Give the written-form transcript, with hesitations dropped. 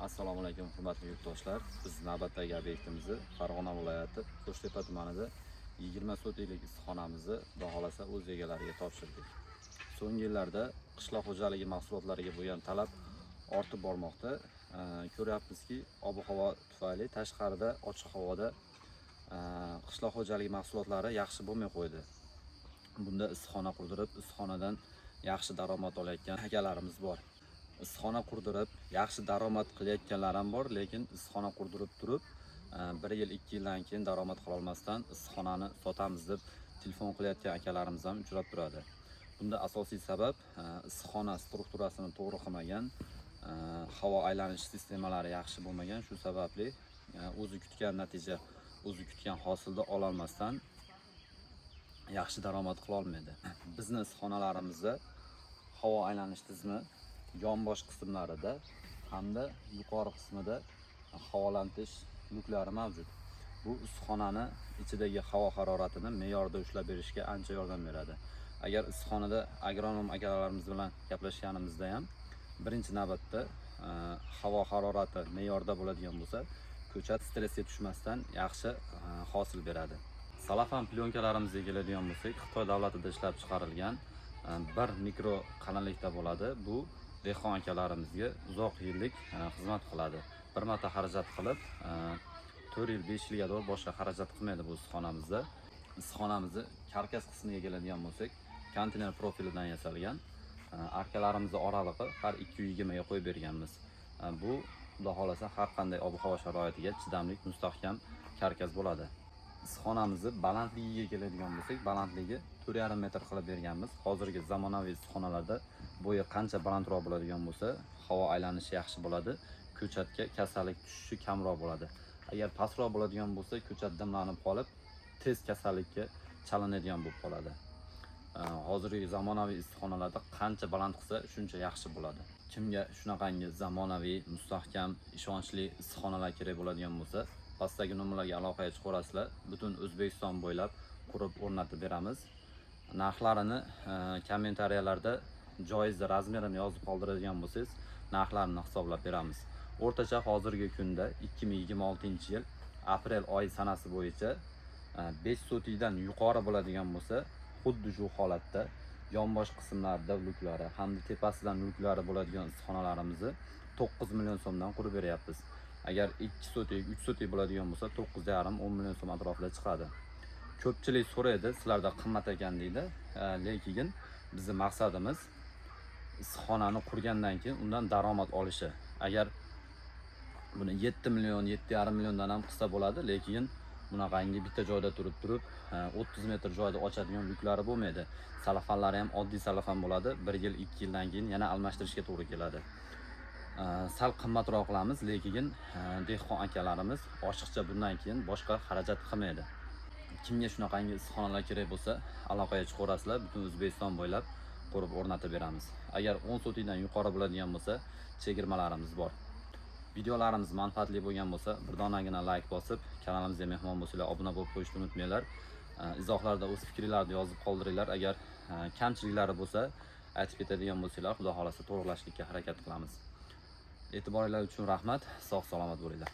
Assalomu alaykum hurmatli yurtdoshlar. Biz navbatdagi obyektimizni Farg'ona viloyati Qo'shtepa tumanida 20 sotiylik issiqxonamizni baholasa o'z egalariga topshirdik. So'nggi yillarda qishloq xo'jaligi mahsulotlariga bo'lgan talab ortib bormoqda. Ko'ryapmizki, ob-havo tufayli tashqarida ochiq havoda qishloq xo'jaligi mahsulotlari yaxshi bo'lmay qo'ydi. Bunda issiqxona qurdirib, issiqxonadan yaxshi daromad olayotgan akalarimiz bor. Issiqxona qurdirib yaxshi daromad qilayotganlar ham bor, lekin issiqxona qurdirib turib 1 yil 2 yildan keyin daromad qila olmasdan issiqxonani sotamiz deb telefon qilayotgan akalarimiz ham uchrab turadi. Bunda asosiy sabab issiqxona strukturasini to'g'ri qilmagan, havo aylanish sistemalari yaxshi bo'lmagan. Shu sababli o'zi kutgan natija, o'zi kutgan hosilni ola olmasdan yaxshi daromad qila olmaydi. Bizning issiqxonalarimizda havo aylanish tizimi yonbosh qismlarida hamda yuqori qismida havolantirish luklari mavjud. Bu issiqxonani ichidagi havo haroratini me'yorda ushlab berishga ancha yordam beradi. Agar issiqxonada agronom akalarimiz bilan gaplashganimizda ham birinchi navbatda havo harorati me'yorda bo'ladigan bo'lsa, ko'chat stressga tushmasdan yaxshi hosil beradi. Salafan plyonkalarimizni keladigan bo'lsak, Xitoy davlatida ishlab chiqarilgan bir mikro qalinlikda bo'ladi. Bu dehqon akalarimizga uzoq yillik xizmat qiladi. Bir marta xarajat qilib 4 yil 5 yilga doğru boshqa xarajat qilmaydi bu issiqxonamizda. Issiqxonamizni karkas qismiga keladigan bo'lsak, konteyner profilidan yasalgan. Arkalarimizni oralig'i har 220 ga qo'yib berganmiz. Bu xudo xolasa har qanday ob-havo sharoitiga chidamli, mustahkam karkas bo'ladi. Issiqxonamizni balandligiga keladigan bo'lsak, balandligi 4,5 metr qilib berganmiz. Hozirgi zamonaviy issiqxonalarda bo'yi qancha balandroq bo'ladigan bo'lsa, havo aylanishi yaxshi bo'ladi, ko'chatga kasallik tushishi kamroq bo'ladi. Agar pastroq bo'ladigan bo'lsa, ko'chat dimlanib qolib, tez kasallikka chalinadigan bo'lib qoladi. Hozirgi zamonaviy issiqxonalarda qancha baland qilsa, shuncha yaxshi bo'ladi. Kimga shunaqangi zamonaviy, mustahkam, ishonchli issiqxonalar kerak bo'ladigan bo'lsa, pastdagi nomerlarga aloqaga chiqarasizlar. Butun O'zbekiston bo'ylab qurib o'rnatib beramiz. Narxlarini kommentariyalarda joiz razmerini yozib qoldiradigan bo'lsangiz, narxlarini hisoblab beramiz. O'rtacha hozirgi kunda 2026-yil aprel oyi sanasi bo'yicha 5 sotikdan yuqori bo'ladigan bo'lsa, xuddi shu holatda yonbosh qismlarida luklari hamda tepasidan luklari bo'ladigan issiqxonalarimizni 9 million so'mdan qurib beryapmiz. Agar 2 sotik, 3 sotik bo'ladigan bo'lsa, 9,5-10 million so'm atrofida chiqadi. Ko'pchilik so'raydi, sizlarda qimmat ekan deydi, lekin bizning maqsadimiz issiqxonani qurgandan keyin undan daromad olishi. Agar buni 7 million, 7,5 milliondan ham qilsa bo'ladi, lekin bunaqangi bitta joyda turib 30 metr joyda ochadigan luklari bo'lmaydi. Salafanlari ham oddiy salafan bo'ladi. 1 yil, 2 yildan keyin yana almashtirishga to'g'ri keladi. Sal qimmatroq qilamiz, lekin dehqon akalarimiz oshiqcha bundan keyin boshqa xarajat qilmaydi. Kimga shunaqangi issiqxonalar kerak bo'lsa, aloqaga chiqarasizlar. Butun O'zbekiston bo'ylab qurib o'rnatib beramiz. Agar 10 sotikdan yuqori bo'ladigan bo'lsa, chegirmalarimiz bor. Videolarimiz manfaatli bo'lgan bo'lsa, bir donagina like bosib, kanalimizga mehmon bo'lsanglar, obuna bo'lib qo'yishni unutmanglar. Izohlarda o'z fikringizni yozib qoldiringlar. Agar kamchiliklari bo'lsa, aytib ketadigan bo'lsanglar, xudo xolasa to'g'rilashga harakat qilamiz. E'tiboringiz uchun rahmat. Sog' salomat bo'linglar.